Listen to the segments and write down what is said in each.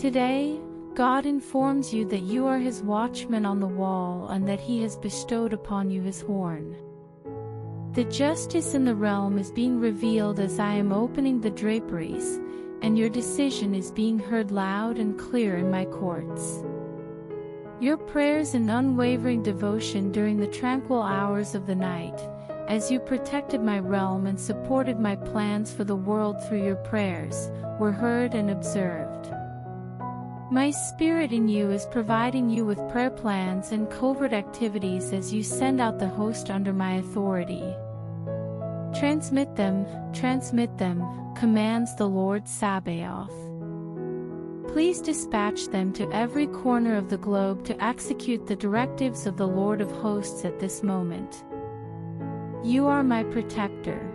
Today, God informs you that you are His watchman on the wall and that He has bestowed upon you His horn. The justice in the realm is being revealed as I am opening the draperies, and your decision is being heard loud and clear in my courts. Your prayers and unwavering devotion during the tranquil hours of the night, as you protected my realm and supported my plans for the world through your prayers, were heard and observed. My spirit in you is providing you with prayer plans and covert activities as you send out the host under my authority. Transmit them, commands the Lord Sabaoth. Please dispatch them to every corner of the globe to execute the directives of the Lord of hosts at this moment. You are my protector.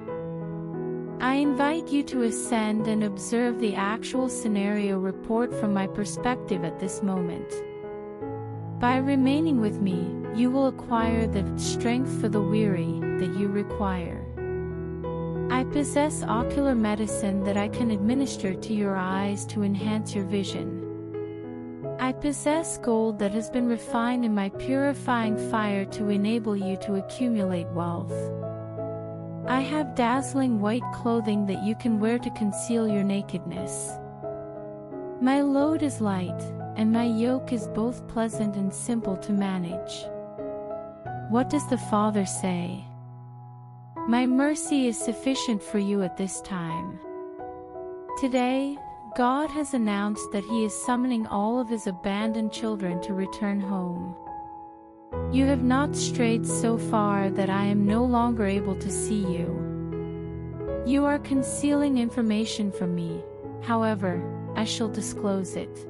I invite you to ascend and observe the actual scenario report from my perspective at this moment. By remaining with me, you will acquire the strength for the weary that you require. I possess ocular medicine that I can administer to your eyes to enhance your vision. I possess gold that has been refined in my purifying fire to enable you to accumulate wealth. I have dazzling white clothing that you can wear to conceal your nakedness. My load is light, and my yoke is both pleasant and simple to manage. What does the Father say? My mercy is sufficient for you at this time. Today, God has announced that He is summoning all of His abandoned children to return home. You have not strayed so far that I am no longer able to see you. You are concealing information from me, however, I shall disclose it.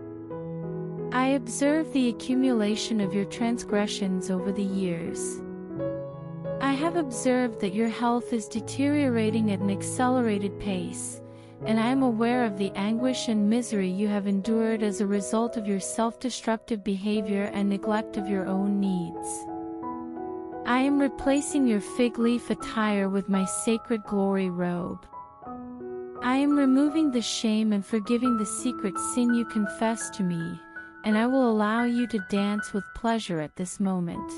I observe the accumulation of your transgressions over the years. I have observed that your health is deteriorating at an accelerated pace, and I am aware of the anguish and misery you have endured as a result of your self-destructive behavior and neglect of your own needs. I am replacing your fig leaf attire with my sacred glory robe. I am removing the shame and forgiving the secret sin you confessed to me, and I will allow you to dance with pleasure at this moment.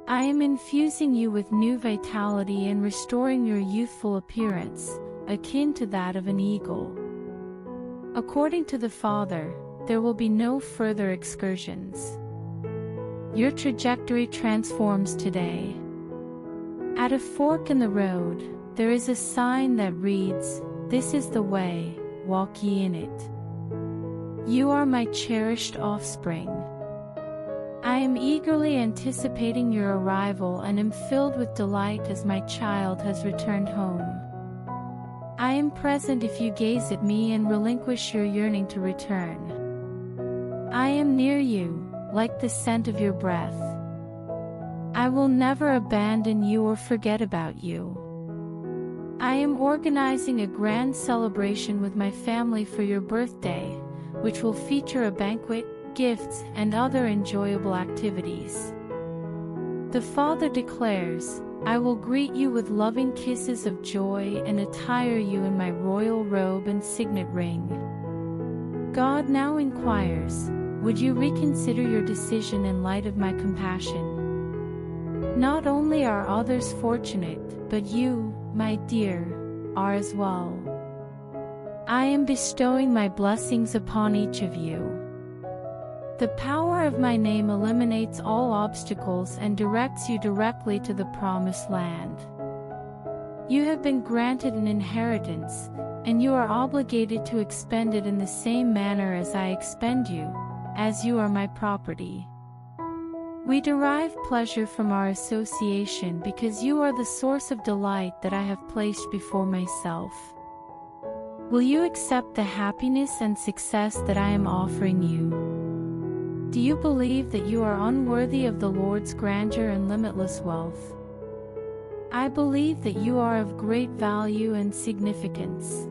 I am infusing you with new vitality and restoring your youthful appearance, akin to that of an eagle. According to the Father, there will be no further excursions. Your trajectory transforms today. At a fork in the road, there is a sign that reads, "This is the way, walk ye in it." You are my cherished offspring. I am eagerly anticipating your arrival and am filled with delight as my child has returned home. I am present if you gaze at me and relinquish your yearning to return. I am near you, like the scent of your breath. I will never abandon you or forget about you. I am organizing a grand celebration with my family for your birthday, which will feature a banquet, gifts, and other enjoyable activities. The Father declares, I will greet you with loving kisses of joy and attire you in my royal robe and signet ring. God now inquires, would you reconsider your decision in light of my compassion? Not only are others fortunate, but you, my dear, are as well. I am bestowing my blessings upon each of you. The power of my name eliminates all obstacles and directs you directly to the promised land. You have been granted an inheritance, and you are obligated to expend it in the same manner as I expend you, as you are my property. We derive pleasure from our association because you are the source of delight that I have placed before myself. Will you accept the happiness and success that I am offering you? Do you believe that you are unworthy of the Lord's grandeur and limitless wealth? I believe that you are of great value and significance.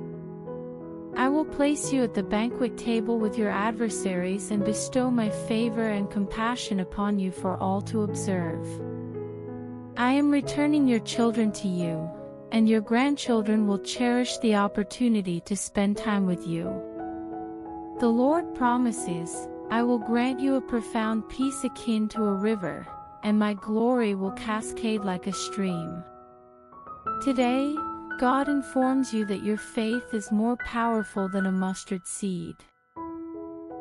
I will place you at the banquet table with your adversaries and bestow my favor and compassion upon you for all to observe. I am returning your children to you, and your grandchildren will cherish the opportunity to spend time with you. The Lord promises, I will grant you a profound peace akin to a river, and my glory will cascade like a stream. Today, God informs you that your faith is more powerful than a mustard seed.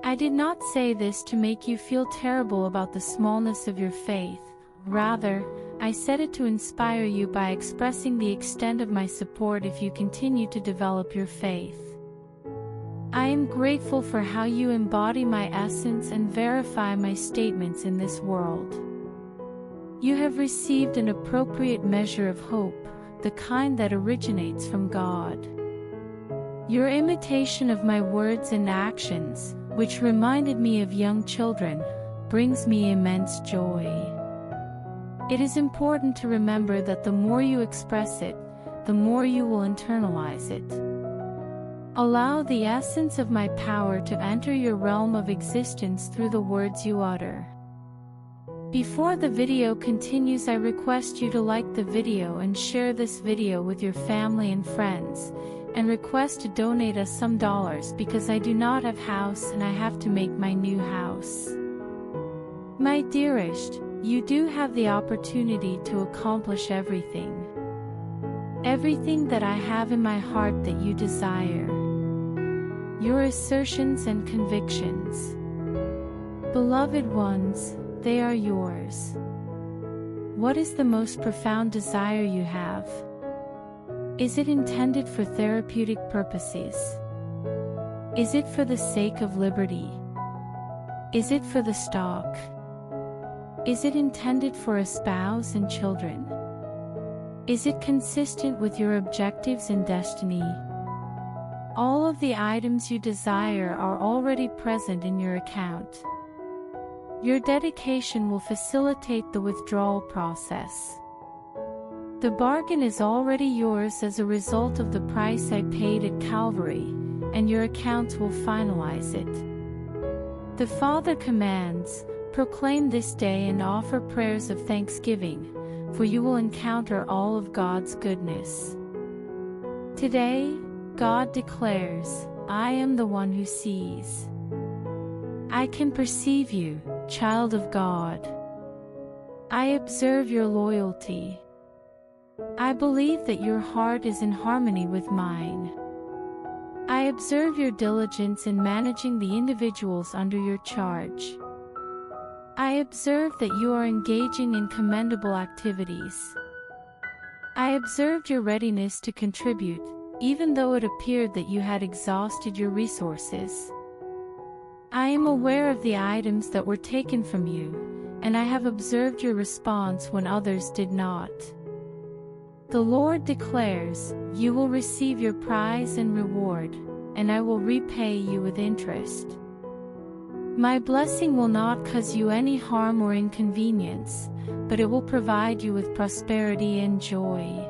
I did not say this to make you feel terrible about the smallness of your faith. Rather, I said it to inspire you by expressing the extent of my support if you continue to develop your faith. I am grateful for how you embody my essence and verify my statements in this world. You have received an appropriate measure of hope, the kind that originates from God. Your imitation of my words and actions, which reminded me of young children, brings me immense joy. It is important to remember that the more you express it, the more you will internalize it. Allow the essence of my power to enter your realm of existence through the words you utter. Before the video continues, I request you to like the video and share this video with your family and friends, and request to donate us some dollars because I do not have house and I have to make my new house. My dearest, you do have the opportunity to accomplish everything. Everything that I have in my heart that you desire. Your assertions and convictions. Beloved ones, they are yours. What is the most profound desire you have? Is it intended for therapeutic purposes? Is it for the sake of liberty? Is it for the stock? Is it intended for a spouse and children? Is it consistent with your objectives and destiny? All of the items you desire are already present in your account. Your dedication will facilitate the withdrawal process. The bargain is already yours as a result of the price I paid at Calvary, and your accounts will finalize it. The Father commands, proclaim this day and offer prayers of thanksgiving, for you will encounter all of God's goodness. Today, God declares, I am the one who sees. I can perceive you, child of God. I observe your loyalty. I believe that your heart is in harmony with mine. I observe your diligence in managing the individuals under your charge. I observe that you are engaging in commendable activities. I observed your readiness to contribute, even though it appeared that you had exhausted your resources. I am aware of the items that were taken from you, and I have observed your response when others did not. The Lord declares, you will receive your prize and reward, and I will repay you with interest. My blessing will not cause you any harm or inconvenience, but it will provide you with prosperity and joy.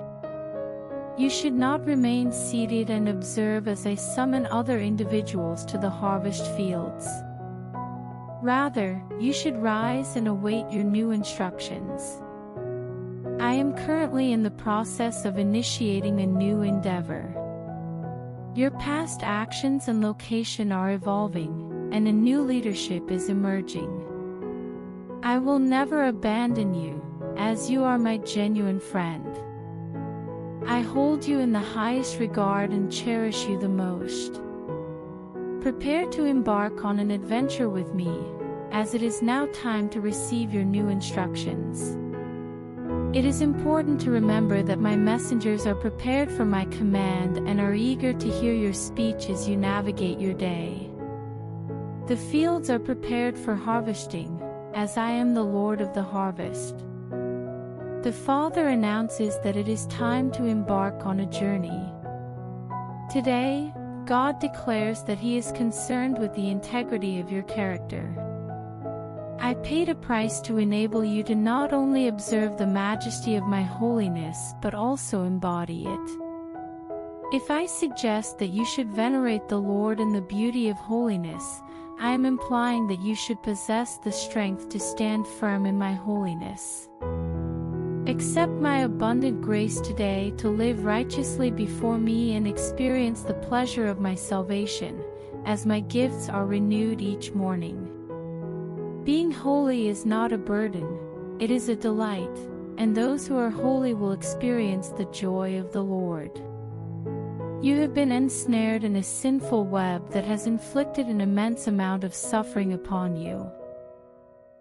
You should not remain seated and observe as I summon other individuals to the harvest fields. Rather, you should rise and await your new instructions. I am currently in the process of initiating a new endeavor. Your past actions and location are evolving, and a new leadership is emerging. I will never abandon you, as you are my genuine friend. I hold you in the highest regard and cherish you the most. Prepare to embark on an adventure with me, as it is now time to receive your new instructions. It is important to remember that my messengers are prepared for my command and are eager to hear your speech as you navigate your day. The fields are prepared for harvesting, as I am the Lord of the harvest. The Father announces that it is time to embark on a journey. Today, God declares that He is concerned with the integrity of your character. I paid a price to enable you to not only observe the majesty of my holiness but also embody it. If I suggest that you should venerate the Lord in the beauty of holiness, I am implying that you should possess the strength to stand firm in my holiness. Accept my abundant grace today to live righteously before me and experience the pleasure of my salvation, as my gifts are renewed each morning. Being holy is not a burden, it is a delight, and those who are holy will experience the joy of the Lord. You have been ensnared in a sinful web that has inflicted an immense amount of suffering upon you.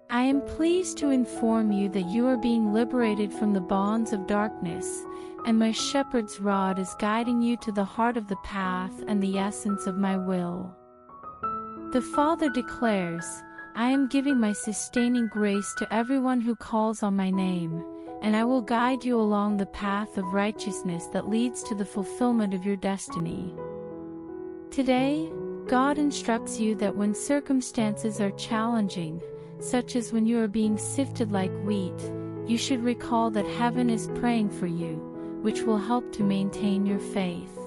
I am pleased to inform you that you are being liberated from the bonds of darkness, and my shepherd's rod is guiding you to the heart of the path and the essence of my will. The Father declares, I am giving my sustaining grace to everyone who calls on my name, and I will guide you along the path of righteousness that leads to the fulfillment of your destiny. Today, God instructs you that when circumstances are challenging, such as when you are being sifted like wheat, you should recall that heaven is praying for you, which will help to maintain your faith.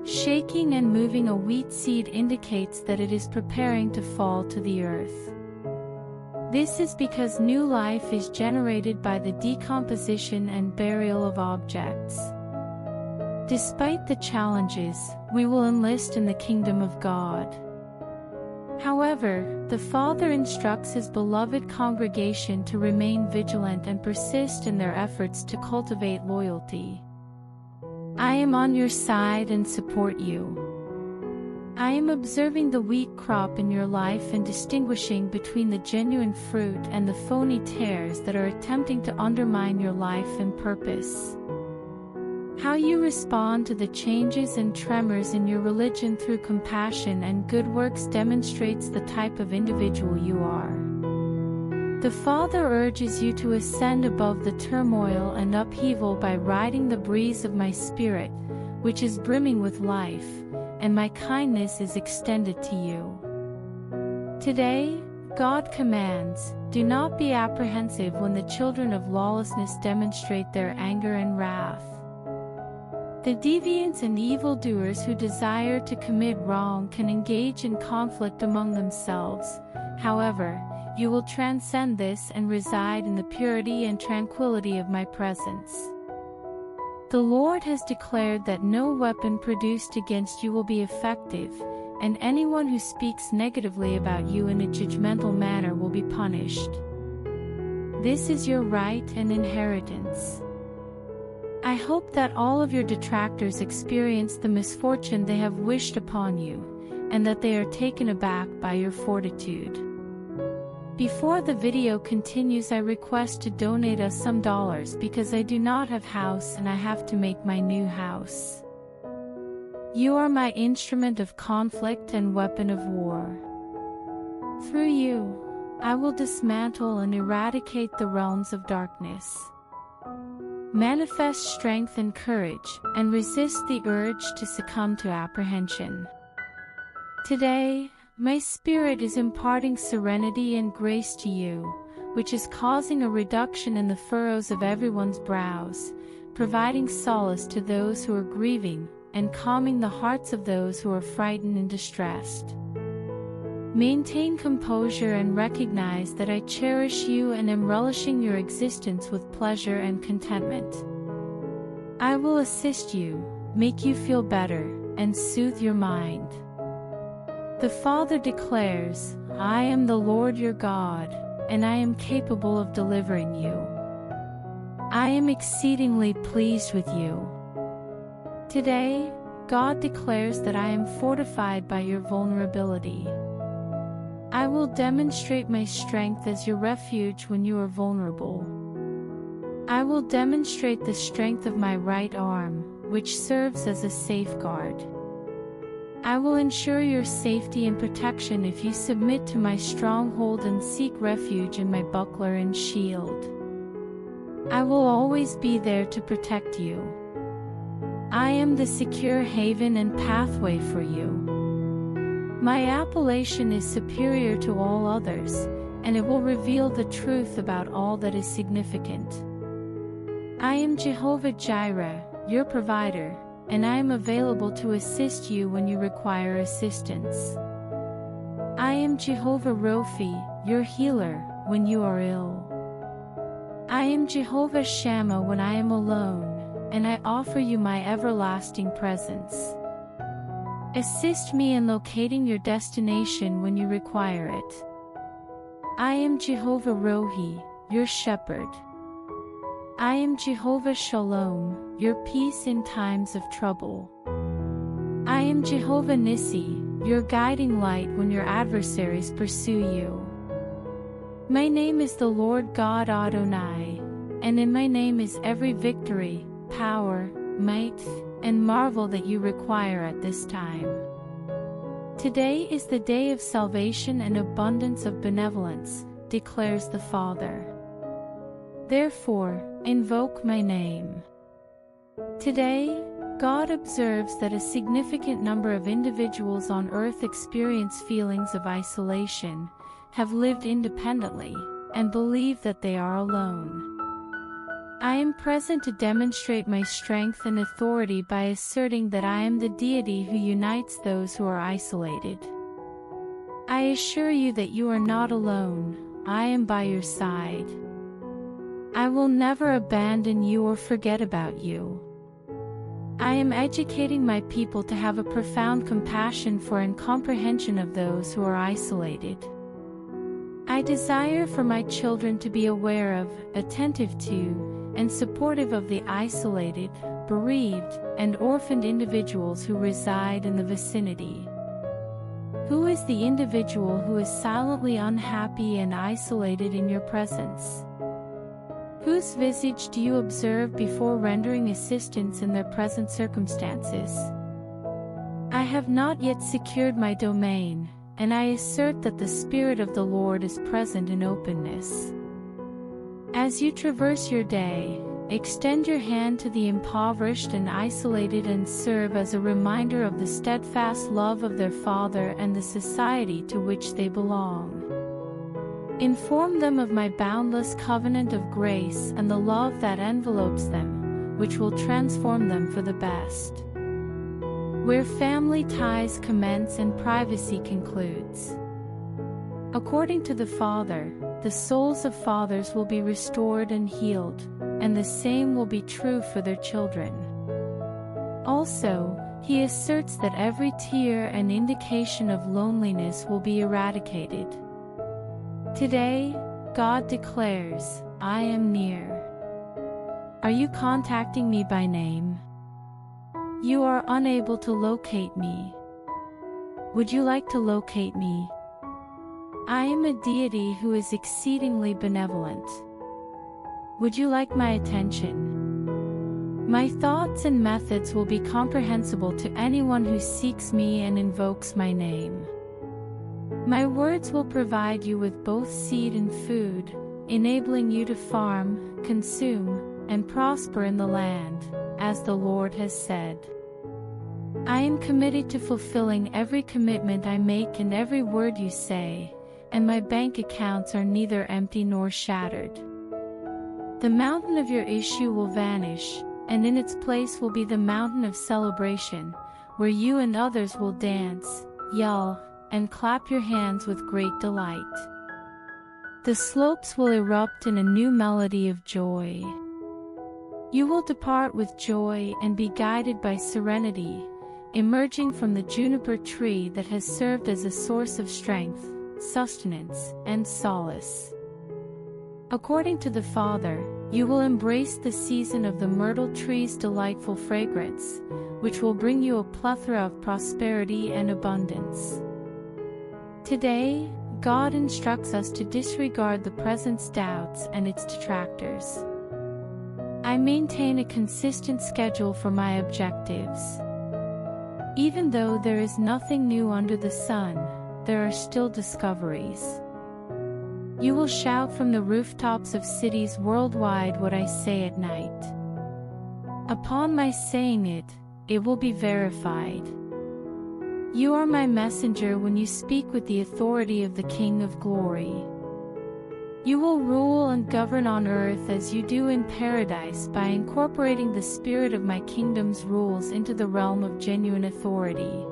Shaking and moving a wheat seed indicates that it is preparing to fall to the earth. This is because new life is generated by the decomposition and burial of objects. Despite the challenges, we will enlist in the kingdom of God. However, the Father instructs His beloved congregation to remain vigilant and persist in their efforts to cultivate loyalty. I am on your side and support you. I am observing the wheat crop in your life and distinguishing between the genuine fruit and the phony tares that are attempting to undermine your life and purpose. How you respond to the changes and tremors in your religion through compassion and good works demonstrates the type of individual you are. The Father urges you to ascend above the turmoil and upheaval by riding the breeze of my Spirit, which is brimming with life, and my kindness is extended to you. Today, God commands, do not be apprehensive when the children of lawlessness demonstrate their anger and wrath. The deviants and evildoers who desire to commit wrong can engage in conflict among themselves. However, you will transcend this and reside in the purity and tranquility of my presence. The Lord has declared that no weapon produced against you will be effective, and anyone who speaks negatively about you in a judgmental manner will be punished. This is your right and inheritance. I hope that all of your detractors experience the misfortune they have wished upon you, and that they are taken aback by your fortitude. Before the video continues, I request to donate us some dollars because I do not have house and I have to make my new house. You are my instrument of conflict and weapon of war. Through you, I will dismantle and eradicate the realms of darkness. Manifest strength and courage, and resist the urge to succumb to apprehension. Today, my Spirit is imparting serenity and grace to you, which is causing a reduction in the furrows of everyone's brows, providing solace to those who are grieving, and calming the hearts of those who are frightened and distressed. Maintain composure and recognize that I cherish you and am relishing your existence with pleasure and contentment. I will assist you, make you feel better, and soothe your mind. The Father declares, I am the Lord your God, and I am capable of delivering you. I am exceedingly pleased with you. Today, God declares that I am fortified by your vulnerability. I will demonstrate my strength as your refuge when you are vulnerable. I will demonstrate the strength of my right arm, which serves as a safeguard. I will ensure your safety and protection if you submit to my stronghold and seek refuge in my buckler and shield. I will always be there to protect you. I am the secure haven and pathway for you. My appellation is superior to all others, and it will reveal the truth about all that is significant. I am Jehovah Jireh, your provider, and I am available to assist you when you require assistance. I am Jehovah Rophi, your healer, when you are ill. I am Jehovah Shammah when I am alone, and I offer you my everlasting presence. Assist me in locating your destination when you require it. I am Jehovah Rohi, your shepherd. I am Jehovah Shalom, your peace in times of trouble. I am Jehovah Nissi, your guiding light when your adversaries pursue you. My name is the Lord God Adonai, and in my name is every victory, power, might, and marvel that you require at this time. Today is the day of salvation and abundance of benevolence, declares the Father. Therefore, invoke my name. Today, God observes that a significant number of individuals on earth experience feelings of isolation, have lived independently, and believe that they are alone. I am present to demonstrate my strength and authority by asserting that I am the deity who unites those who are isolated. I assure you that you are not alone, I am by your side. I will never abandon you or forget about you. I am educating my people to have a profound compassion for and comprehension of those who are isolated. I desire for my children to be aware of, attentive to, and supportive of the isolated, bereaved, and orphaned individuals who reside in the vicinity. Who is the individual who is silently unhappy and isolated in your presence? Whose visage do you observe before rendering assistance in their present circumstances? I have not yet secured my domain, and I assert that the Spirit of the Lord is present in openness. As you traverse your day, extend your hand to the impoverished and isolated and serve as a reminder of the steadfast love of their Father and the society to which they belong. Inform them of my boundless covenant of grace and the love that envelopes them, which will transform them for the best. Where family ties commence and privacy concludes. According to the Father, the souls of fathers will be restored and healed, and the same will be true for their children. Also, he asserts that every tear and indication of loneliness will be eradicated. Today, God declares, I am near. Are you contacting me by name? You are unable to locate me. Would you like to locate me? I am a deity who is exceedingly benevolent. Would you like my attention? My thoughts and methods will be comprehensible to anyone who seeks me and invokes my name. My words will provide you with both seed and food, enabling you to farm, consume, and prosper in the land, as the Lord has said. I am committed to fulfilling every commitment I make and every word you say, and my bank accounts are neither empty nor shattered. The mountain of your issue will vanish, and in its place will be the mountain of celebration, where you and others will dance, yell, and clap your hands with great delight. The slopes will erupt in a new melody of joy. You will depart with joy and be guided by serenity, emerging from the juniper tree that has served as a source of strength, sustenance, and solace. According to the Father, you will embrace the season of the myrtle tree's delightful fragrance, which will bring you a plethora of prosperity and abundance. Today, God instructs us to disregard the present's doubts and its detractors. I maintain a consistent schedule for my objectives. Even though there is nothing new under the sun, there are still discoveries. You will shout from the rooftops of cities worldwide what I say at night. Upon my saying it, it will be verified. You are my messenger when you speak with the authority of the King of Glory. You will rule and govern on earth as you do in paradise by incorporating the spirit of my kingdom's rules into the realm of genuine authority.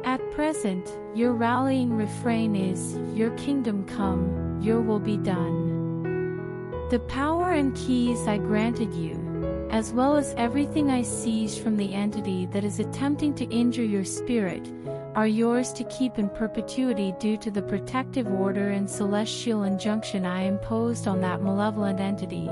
At present, your rallying refrain is, Your kingdom come, your will be done. The power and keys I granted you, as well as everything I seize from the entity that is attempting to injure your spirit, are yours to keep in perpetuity due to the protective order and celestial injunction I imposed on that malevolent entity.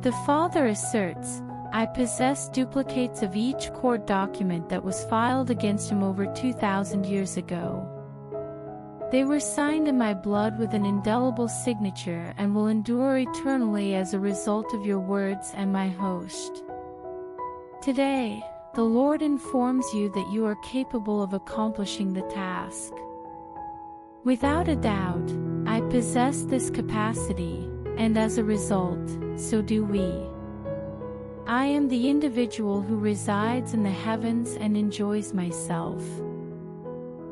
The Father asserts, I possess duplicates of each court document that was filed against him over 2,000 years ago. They were signed in my blood with an indelible signature and will endure eternally as a result of your words and my host. Today, the Lord informs you that you are capable of accomplishing the task. Without a doubt, I possess this capacity, and as a result, so do we. I am the individual who resides in the heavens and enjoys myself.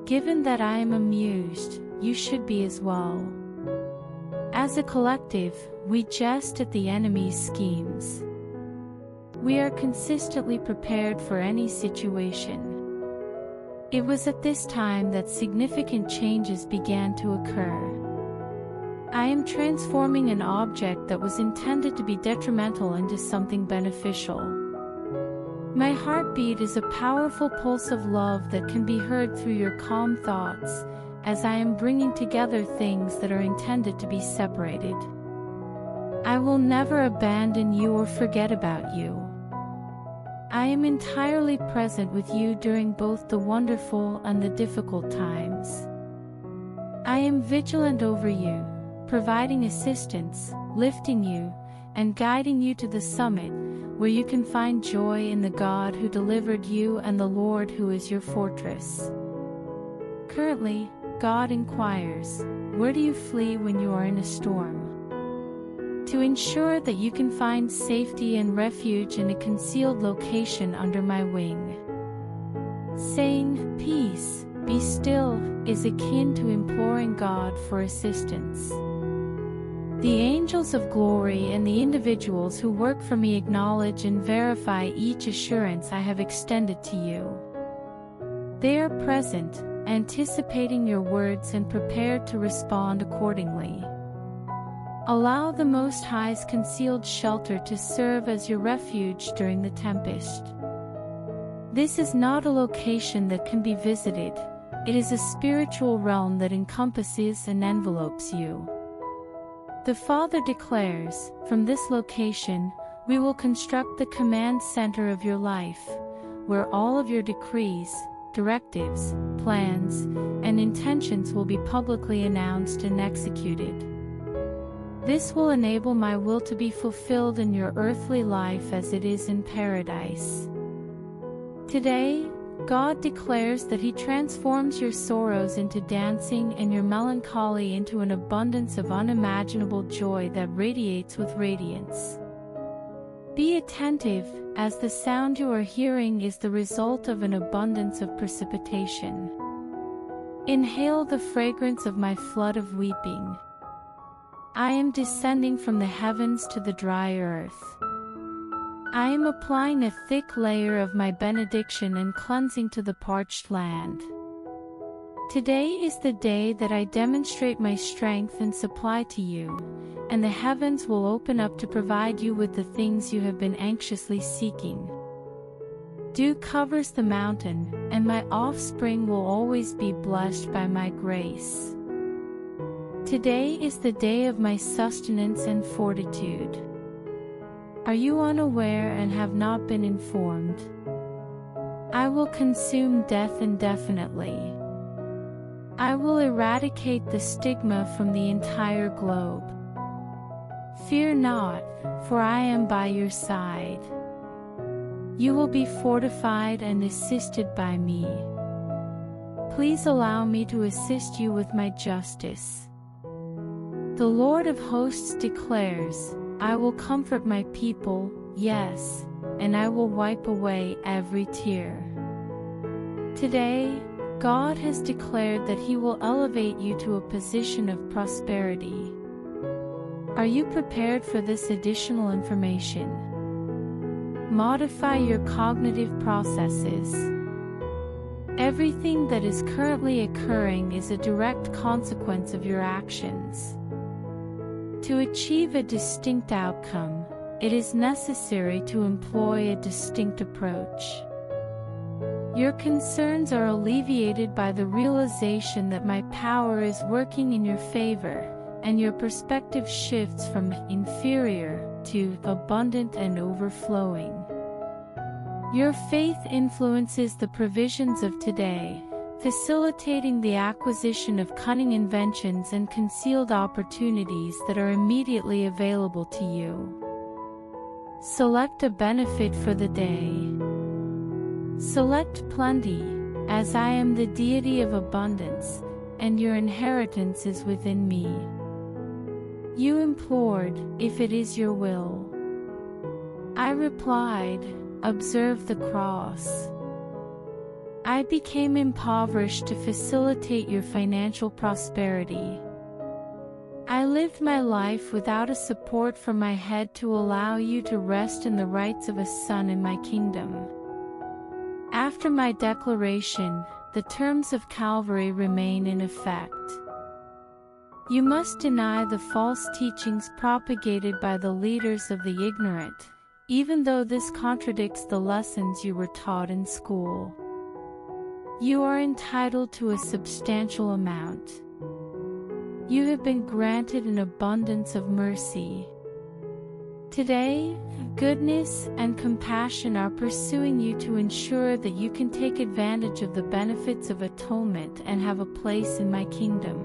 Given that I am amused, you should be as well. As a collective, we jest at the enemy's schemes. We are consistently prepared for any situation. It was at this time that significant changes began to occur. I am transforming an object that was intended to be detrimental into something beneficial. My heartbeat is a powerful pulse of love that can be heard through your calm thoughts, as I am bringing together things that are intended to be separated. I will never abandon you or forget about you. I am entirely present with you during both the wonderful and the difficult times. I am vigilant over you, providing assistance, lifting you, and guiding you to the summit, where you can find joy in the God who delivered you and the Lord who is your fortress. Currently, God inquires, where do you flee when you are in a storm? To ensure that you can find safety and refuge in a concealed location under my wing. Saying, "Peace, be still," is akin to imploring God for assistance. The angels of glory and the individuals who work for me acknowledge and verify each assurance I have extended to you. They are present, anticipating your words and prepared to respond accordingly. Allow the Most High's concealed shelter to serve as your refuge during the tempest. This is not a location that can be visited, it is a spiritual realm that encompasses and envelopes you. The Father declares, from this location, we will construct the command center of your life, where all of your decrees, directives, plans, and intentions will be publicly announced and executed. This will enable my will to be fulfilled in your earthly life as it is in paradise. Today, God declares that He transforms your sorrows into dancing and your melancholy into an abundance of unimaginable joy that radiates with radiance. Be attentive, as the sound you are hearing is the result of an abundance of precipitation. Inhale the fragrance of my flood of weeping. I am descending from the heavens to the dry earth. I am applying a thick layer of my benediction and cleansing to the parched land. Today is the day that I demonstrate my strength and supply to you, and the heavens will open up to provide you with the things you have been anxiously seeking. Dew covers the mountain, and my offspring will always be blessed by my grace. Today is the day of my sustenance and fortitude. Are you unaware and have not been informed? I will consume death indefinitely. I will eradicate the stigma from the entire globe. Fear not, for I am by your side. You will be fortified and assisted by me. Please allow me to assist you with my justice. The Lord of hosts declares, I will comfort my people, yes, and I will wipe away every tear. Today, God has declared that He will elevate you to a position of prosperity. Are you prepared for this additional information? Modify your cognitive processes. Everything that is currently occurring is a direct consequence of your actions. To achieve a distinct outcome, it is necessary to employ a distinct approach. Your concerns are alleviated by the realization that my power is working in your favor, and your perspective shifts from inferior to abundant and overflowing. Your faith influences the provisions of today, facilitating the acquisition of cunning inventions and concealed opportunities that are immediately available to you. Select a benefit for the day. Select plenty, as I am the deity of abundance, and your inheritance is within me. You implored, if it is your will. I replied, observe the cross. I became impoverished to facilitate your financial prosperity. I lived my life without a support from my head to allow you to rest in the rights of a son in my kingdom. After my declaration, the terms of Calvary remain in effect. You must deny the false teachings propagated by the leaders of the ignorant, even though this contradicts the lessons you were taught in school. You are entitled to a substantial amount. You have been granted an abundance of mercy. Today, goodness and compassion are pursuing you to ensure that you can take advantage of the benefits of atonement and have a place in my kingdom.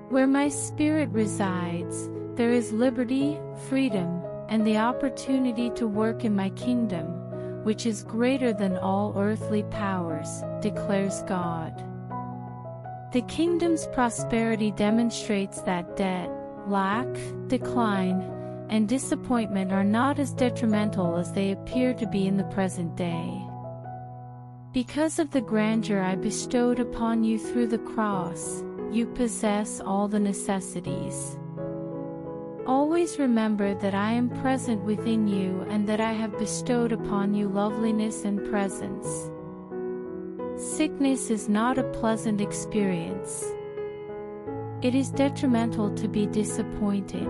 Where my spirit resides, there is liberty, freedom, and the opportunity to work in my kingdom, which is greater than all earthly powers, declares God. The kingdom's prosperity demonstrates that debt, lack, decline, and disappointment are not as detrimental as they appear to be in the present day. Because of the grandeur I bestowed upon you through the cross, you possess all the necessities. Always remember that I am present within you and that I have bestowed upon you loveliness and presence. Sickness is not a pleasant experience. It is detrimental to be disappointed.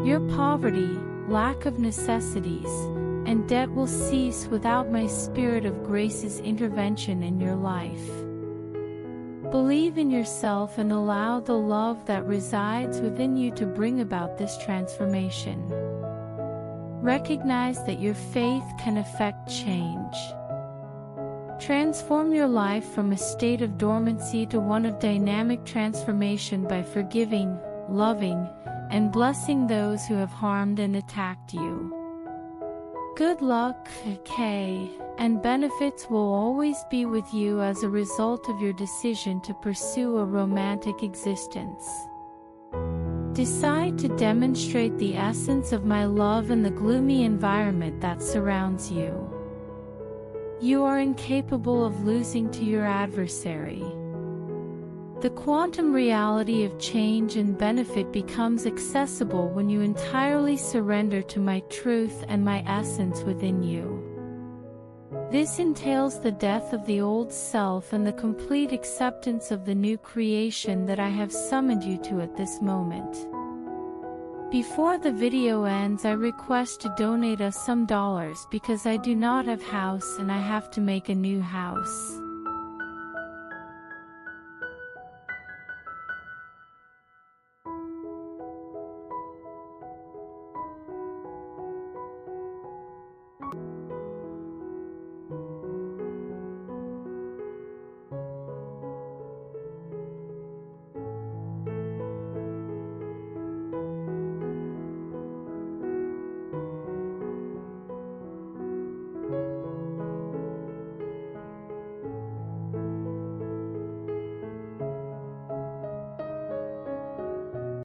Your poverty, lack of necessities, and debt will cease without my Spirit of Grace's intervention in your life. Believe in yourself and allow the love that resides within you to bring about this transformation. Recognize that your faith can affect change. Transform your life from a state of dormancy to one of dynamic transformation by forgiving, loving, and blessing those who have harmed and attacked you. Good luck, Kay, and benefits will always be with you as a result of your decision to pursue a romantic existence. Decide to demonstrate the essence of my love in the gloomy environment that surrounds you. You are incapable of losing to your adversary. The quantum reality of change and benefit becomes accessible when you entirely surrender to my truth and my essence within you. This entails the death of the old self and the complete acceptance of the new creation that I have summoned you to at this moment. Before the video ends, I request to donate us some dollars because I do not have house and I have to make a new house.